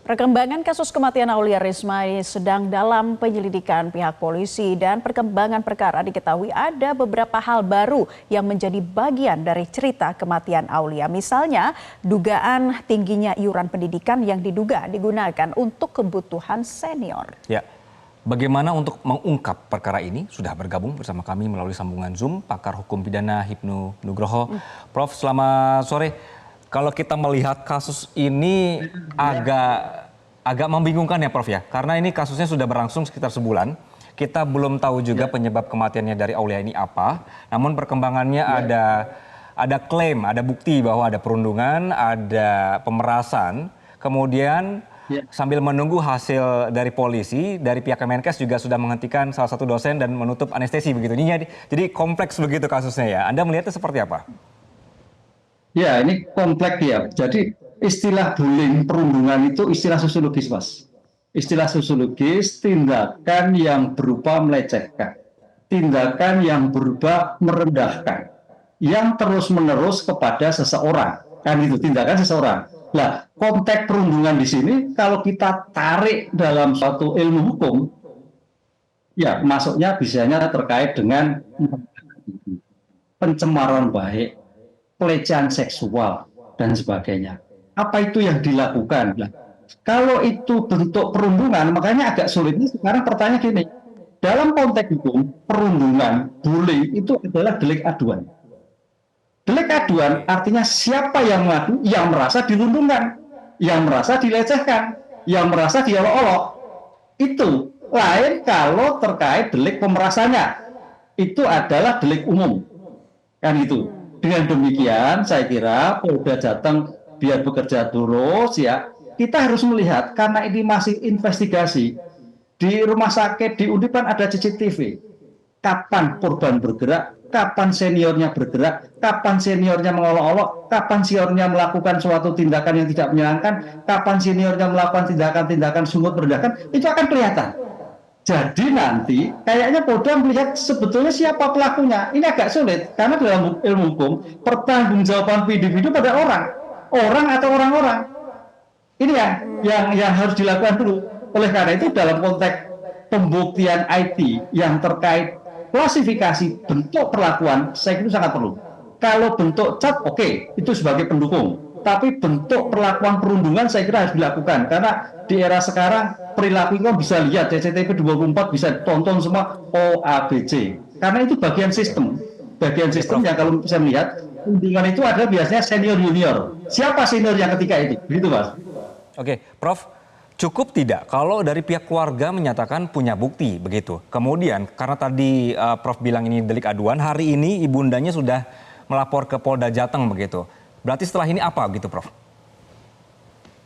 Perkembangan kasus kematian Aulia Risma ini sedang dalam penyelidikan pihak polisi dan perkembangan perkara diketahui ada beberapa hal baru yang menjadi bagian dari cerita kematian Aulia. Misalnya dugaan tingginya iuran pendidikan yang diduga digunakan untuk kebutuhan senior. Ya, bagaimana untuk mengungkap perkara ini? Sudah bergabung bersama kami melalui sambungan Zoom pakar hukum pidana Hipnu Nugroho. Prof, selamat sore. Kalau kita melihat kasus ini agak membingungkan ya Prof ya, karena ini kasusnya sudah berlangsung sekitar sebulan. Kita belum tahu juga penyebab kematiannya dari Aulia ini apa. Namun perkembangannya ada klaim, ada bukti bahwa ada perundungan, ada pemerasan. Kemudian sambil menunggu hasil dari polisi, dari pihak Kemenkes juga sudah menghentikan salah satu dosen dan menutup anestesi begitu. Jadi kompleks begitu kasusnya ya. Anda melihatnya seperti apa? Ya, ini kompleks ya. Jadi istilah bullying, perundungan itu istilah sosiologis, Mas. Istilah sosiologis, tindakan yang berupa melecehkan, tindakan yang berupa merendahkan, yang terus-menerus kepada seseorang. Kan itu tindakan seseorang. Nah, konteks perundungan di sini kalau kita tarik dalam suatu ilmu hukum, ya masuknya biasanya terkait dengan pencemaran baik, pelecehan seksual, dan sebagainya. Apa itu yang dilakukan? Nah, kalau itu bentuk perundungan, makanya agak sulit. Sekarang pertanyaan gini, dalam konteks hukum, perundungan, bullying itu adalah delik aduan. Delik aduan artinya siapa yang mengadu, yang merasa dirundungkan, yang merasa dilecehkan, yang merasa diolok-olok. Itu lain kalau terkait delik pemerasannya. Itu adalah delik umum. Kan itu. Dengan demikian, saya kira Polda Jateng biar bekerja terus ya. Kita harus melihat karena ini masih investigasi di rumah sakit di Undipan ada CCTV. Kapan korban bergerak, kapan seniornya bergerak, kapan seniornya mengolok-olok, kapan seniornya melakukan suatu tindakan yang tidak menyenangkan, kapan seniornya melakukan tindakan-tindakan sungguh merendahkan, itu akan kelihatan. Jadi nanti kayaknya Polda melihat sebetulnya siapa pelakunya. Ini agak sulit karena dalam ilmu hukum pertanggungjawaban individu pada orang atau orang-orang. Ini yang harus dilakukan dulu. Oleh karena itu dalam konteks pembuktian IT yang terkait klasifikasi bentuk perlakuan, saya kira sangat perlu. Kalau bentuk cat, oke, itu sebagai pendukung. Tapi bentuk perlakuan perundungan saya kira harus dilakukan karena di era sekarang perilaku itu bisa lihat CCTV 24 bisa tonton semua OABC karena itu bagian sistem yang kalau bisa melihat perundungan itu ada biasanya senior junior. Siapa senior yang ketika itu? Begitu Mas. Oke, Prof, cukup tidak kalau dari pihak keluarga menyatakan punya bukti begitu. Kemudian karena tadi Prof bilang ini delik aduan, hari ini ibundanya sudah melapor ke Polda Jateng begitu. Berarti setelah ini apa gitu Prof?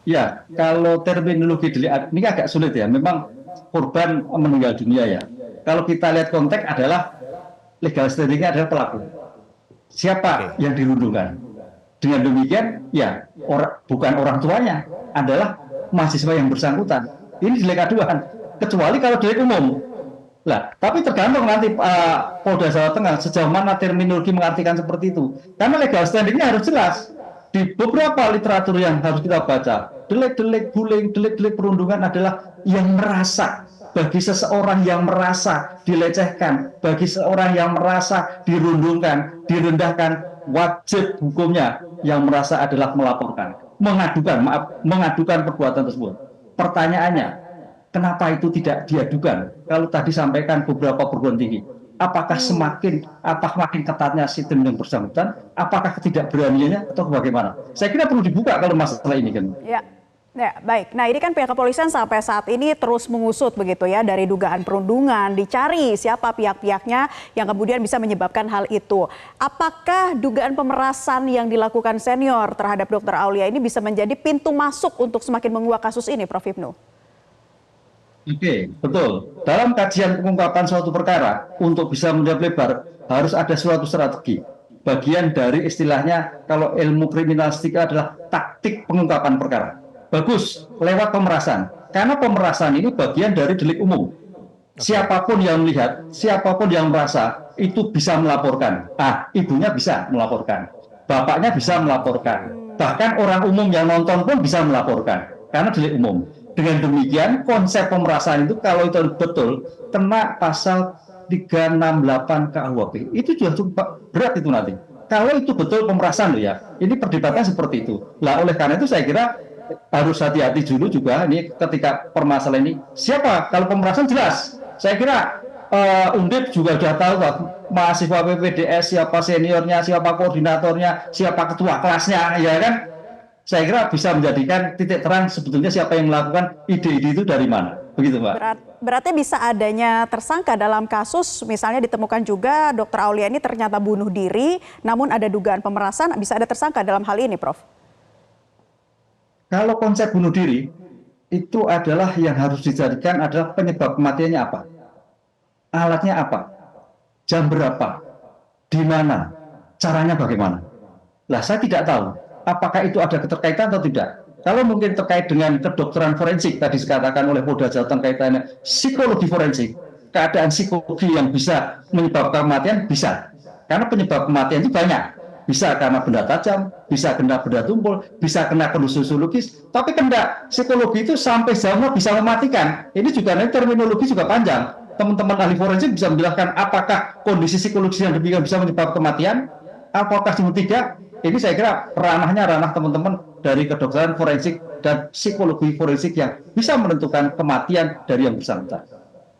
Ya, kalau terminologi delik aduan ini agak sulit ya. Memang korban meninggal dunia ya. Kalau kita lihat konteks adalah legal standing-nya adalah pelaku. Siapa yang dirundungkan? Dengan demikian, ya bukan orang tuanya, adalah mahasiswa yang bersangkutan. Ini delik aduan. Kecuali kalau delik umum. Nah, tapi tergantung nanti Polda Jawa Tengah sejauh mana terminologi mengartikan seperti itu. Karena legal standing-nya harus jelas. Di beberapa literatur yang harus kita baca, delik-delik bullying, delik-delik perundungan adalah yang merasa, bagi seseorang yang merasa dilecehkan, bagi seorang yang merasa dirundungkan, direndahkan, wajib hukumnya yang merasa adalah melaporkan, mengadukan perbuatan tersebut. Pertanyaannya, kenapa itu tidak diadukan? Kalau tadi sampaikan beberapa perguruan tinggi, apakah makin ketatnya sistem yang bersangkutan? Apakah ketidakberaniannya atau bagaimana? Saya kira perlu dibuka kalau masalah ini kan. Ya, baik. Nah, ini kan pihak kepolisian sampai saat ini terus mengusut begitu ya dari dugaan perundungan, dicari siapa pihak-pihaknya yang kemudian bisa menyebabkan hal itu. Apakah dugaan pemerasan yang dilakukan senior terhadap Dr. Aulia ini bisa menjadi pintu masuk untuk semakin menguak kasus ini, Prof Hipnu? Oke, betul. Dalam kajian pengungkapan suatu perkara, untuk bisa menjawab lebar, harus ada suatu strategi. Bagian dari istilahnya, kalau ilmu kriminalistika adalah taktik pengungkapan perkara. Bagus, lewat pemerasan. Karena pemerasan ini bagian dari delik umum. Siapapun yang melihat, siapapun yang merasa, itu bisa melaporkan. Ibunya bisa melaporkan. Bapaknya bisa melaporkan. Bahkan orang umum yang nonton pun bisa melaporkan. karena delik umum. Dengan demikian konsep pemerasan itu kalau itu betul kena pasal 368 KUHP itu juga cukup berat itu nanti. Kalau itu betul pemerasan loh ya, ini perdebatan seperti itu. Lah oleh karena itu saya kira harus hati-hati dulu juga ini ketika permasalahan ini. Siapa? Kalau pemerasan jelas. Saya kira Undip juga sudah tahu Pak, mahasiswa PPDS siapa seniornya, siapa koordinatornya, siapa ketua kelasnya, ya kan? Saya kira bisa menjadikan titik terang sebetulnya siapa yang melakukan ide-ide itu dari mana. Begitu, Mbak. Berarti bisa adanya tersangka dalam kasus, misalnya ditemukan juga Dr. Aulia ini ternyata bunuh diri, namun ada dugaan pemerasan, bisa ada tersangka dalam hal ini, Prof? Kalau konsep bunuh diri, itu adalah yang harus dijadikan adalah penyebab kematiannya apa? Alatnya apa? Jam berapa? Di mana? Caranya bagaimana? Lah, saya tidak tahu apakah itu ada keterkaitan atau tidak. Kalau mungkin terkait dengan kedokteran forensik, tadi dikatakan oleh Polda Jateng kaitannya psikologi forensik, keadaan psikologi yang bisa menyebabkan kematian, bisa. Karena penyebab kematian itu banyak. Bisa karena benda tajam, bisa kena benda tumpul, bisa kena kondisi sosiologis, tapi kena psikologi itu sampai jauh bisa mematikan. Ini juga nanti terminologi juga panjang. Teman-teman ahli forensik bisa menjelaskan apakah kondisi psikologis yang demikian bisa menyebabkan kematian, apakah tidak. Ini saya kira ranahnya ranah teman-teman dari kedokteran forensik dan psikologi forensik yang bisa menentukan kematian dari yang bersangkutan.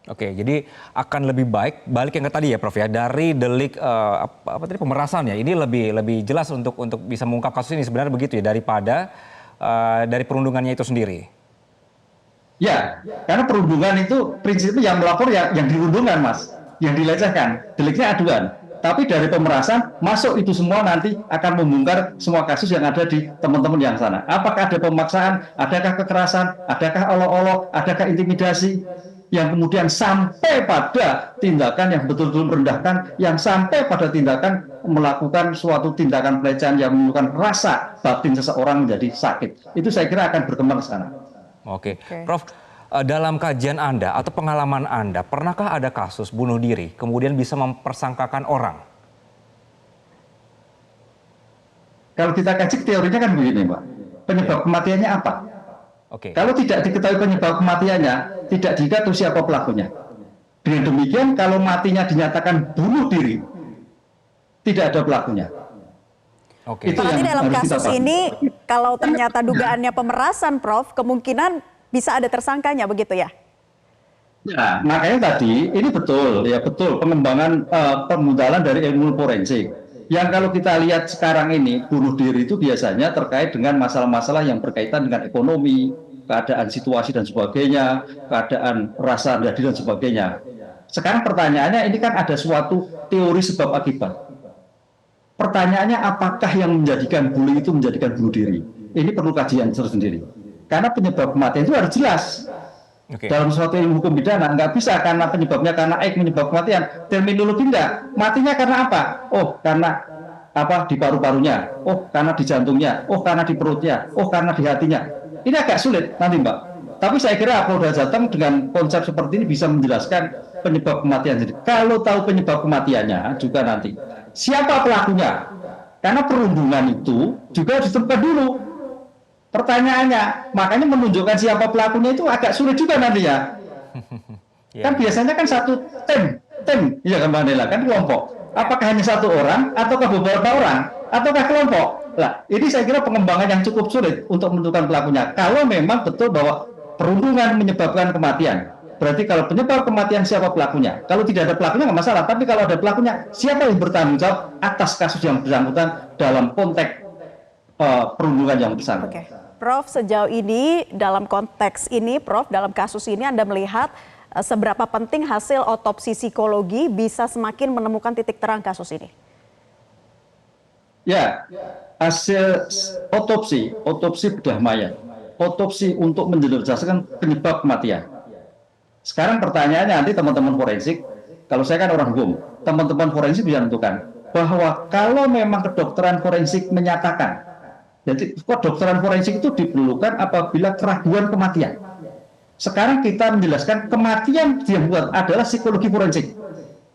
Oke, jadi akan lebih baik balik yang ke tadi ya, Prof ya, dari delik apa tadi pemerasan ya. Ini lebih jelas untuk bisa mengungkap kasus ini sebenarnya begitu ya daripada dari perundungannya itu sendiri. Ya, karena perundungan itu prinsipnya yang melapor yang dirundungkan, Mas, yang dilecehkan, deliknya aduan. Tapi dari pemerasan masuk itu semua nanti akan membongkar semua kasus yang ada di teman-teman yang sana. Apakah ada pemaksaan, adakah kekerasan, adakah olok-olok, adakah intimidasi, yang kemudian sampai pada tindakan yang betul-betul merendahkan, yang sampai pada tindakan melakukan suatu tindakan pelecehan yang menimbulkan rasa batin seseorang menjadi sakit. Itu saya kira akan berkembang ke sana. Oke. Prof, dalam kajian Anda atau pengalaman Anda, pernahkah ada kasus bunuh diri kemudian bisa mempersangkakan orang? Kalau kita kaji teorinya kan begini, Pak. Penyebab kematiannya apa? Oke. Kalau tidak diketahui penyebab kematiannya, tidak diketahui siapa pelakunya. Dengan demikian, kalau matinya dinyatakan bunuh diri, tidak ada pelakunya. Oke. Berarti dalam kasus ini, kalau ternyata dugaannya pemerasan, Prof, kemungkinan bisa ada tersangkanya, begitu ya? Ya, makanya tadi ini betul, ya betul pengembangan permodalan dari ilmu forensik. Yang kalau kita lihat sekarang ini bunuh diri itu biasanya terkait dengan masalah-masalah yang berkaitan dengan ekonomi, keadaan situasi dan sebagainya, keadaan rasa diri dan sebagainya. Sekarang pertanyaannya ini kan ada suatu teori sebab akibat. Pertanyaannya apakah yang menjadikan bully itu menjadikan bunuh diri? Ini perlu kajian tersendiri. Karena penyebab kematian itu harus jelas. Dalam suatu ilmu hukum pidana nggak bisa karena penyebabnya karena X menyebab kematian. Terminologi enggak. Matinya karena apa? Oh, karena apa di paru-parunya. Oh, karena di jantungnya. Oh, karena di perutnya. Oh, karena di hatinya. Ini agak sulit nanti, Mbak. Tapi saya kira Polda Jateng dengan konsep seperti ini bisa menjelaskan penyebab kematian. Jadi kalau tahu penyebab kematiannya juga nanti siapa pelakunya. Karena perundungan itu juga ditentukan dulu. Pertanyaannya, makanya menunjukkan siapa pelakunya itu agak sulit juga nanti ya. Kan biasanya kan satu tim, ya kan Mbak Nela, kan kelompok. Apakah hanya satu orang, ataukah beberapa orang, ataukah kelompok? Nah, ini saya kira pengembangan yang cukup sulit untuk menentukan pelakunya. Kalau memang betul bahwa perundungan menyebabkan kematian, berarti kalau penyebab kematian siapa pelakunya? Kalau tidak ada pelakunya nggak masalah, tapi kalau ada pelakunya, siapa yang bertanggung jawab atas kasus yang bersangkutan dalam konteks perundungan yang bersangkutan? Prof, sejauh ini dalam konteks ini, Prof, dalam kasus ini Anda melihat seberapa penting hasil otopsi psikologi bisa semakin menemukan titik terang kasus ini? Ya, hasil otopsi bedah mayat, otopsi untuk menjelaskan penyebab kematian. Sekarang pertanyaannya nanti teman-teman forensik, kalau saya kan orang hukum, teman-teman forensik bisa menentukan bahwa kalau memang kedokteran forensik menyatakan, jadi kedokteran forensik itu diperlukan apabila keraguan kematian. Sekarang kita menjelaskan kematian yang buat adalah psikologi forensik.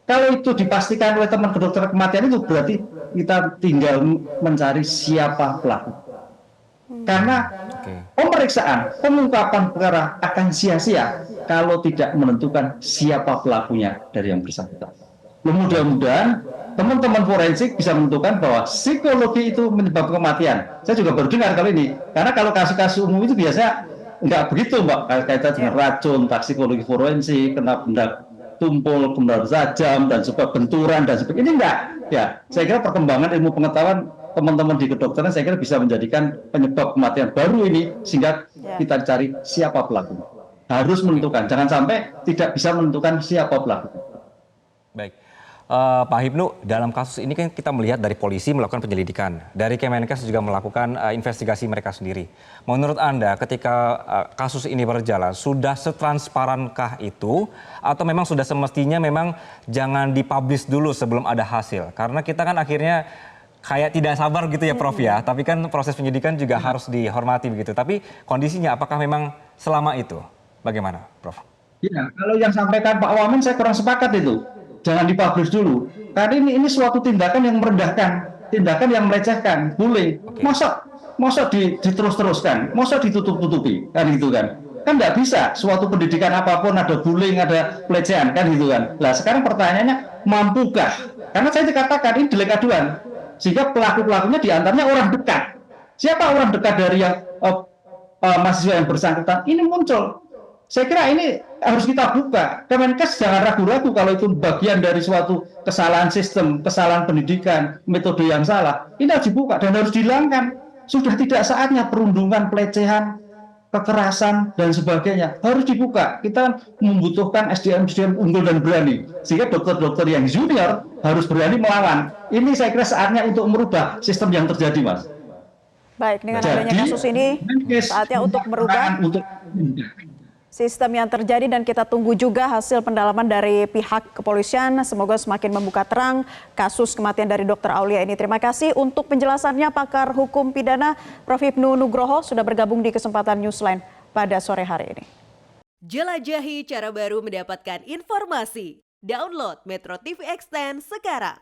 Kalau itu dipastikan oleh teman kedokteran kematian itu berarti kita tinggal mencari siapa pelaku. Karena pemeriksaan, pengungkapan perkara akan sia-sia kalau tidak menentukan siapa pelakunya dari yang bersangkutan. Mudah-mudahan teman-teman forensik bisa menentukan bahwa psikologi itu menyebabkan kematian. Saya juga baru dengar kali ini, karena kalau kasus-kasus umum itu biasanya nggak begitu, Mbak, kaitan dengan racun, psikologi forensik, kena benda tumpul, benda tajam, dan sebagainya, benturan, dan sebagainya. Ini enggak. Ya, saya kira perkembangan ilmu pengetahuan teman-teman di kedokteran saya kira bisa menjadikan penyebab kematian baru ini, sehingga kita cari siapa pelaku. Harus menentukan, jangan sampai tidak bisa menentukan siapa pelaku. Baik. Pak Hipnu, dalam kasus ini kan kita melihat dari polisi melakukan penyelidikan, dari Kemenkes juga melakukan investigasi mereka sendiri. Menurut Anda, ketika kasus ini berjalan, sudah setransparankah itu, atau memang sudah semestinya memang jangan dipublish dulu sebelum ada hasil? Karena kita kan akhirnya kayak tidak sabar gitu ya, Prof ya. Tapi kan proses penyidikan juga harus dihormati begitu. Tapi kondisinya apakah memang selama itu? Bagaimana, Prof? Ya, kalau yang sampaikan Pak Wamen saya kurang sepakat itu. Jangan dipublish dulu. Karena ini suatu tindakan yang merendahkan, tindakan yang melecehkan, bullying. Masa diterus-teruskan, masa ditutup-tutupi, kan gitu kan. Kan nggak bisa, suatu pendidikan apapun ada bullying, ada pelecehan, kan gitu kan. Nah sekarang pertanyaannya, mampukah? Karena saya dikatakan ini delik aduan, sehingga pelaku-pelakunya diantaranya orang dekat. Siapa orang dekat dari yang mahasiswa yang bersangkutan? Ini muncul. Saya kira ini harus kita buka. Kemenkes jangan ragu-ragu kalau itu bagian dari suatu kesalahan sistem, kesalahan pendidikan, metode yang salah. Ini harus dibuka dan harus dihilangkan. Sudah tidak saatnya perundungan, pelecehan, kekerasan, dan sebagainya. Harus dibuka. Kita membutuhkan SDM-SDM unggul dan berani. Sehingga dokter-dokter yang junior harus berani melawan. Ini saya kira saatnya untuk merubah sistem yang terjadi, Mas. Baik, dengan adanya kasus ini, saatnya untuk merubah sistem yang terjadi, dan kita tunggu juga hasil pendalaman dari pihak kepolisian. Semoga semakin membuka terang kasus kematian dari Dr. Aulia ini. Terima kasih untuk penjelasannya pakar hukum pidana Prof. Hipnu Nugroho sudah bergabung di kesempatan Newsline pada sore hari ini. Jelajahi cara baru mendapatkan informasi. Download Metro TV Extend sekarang.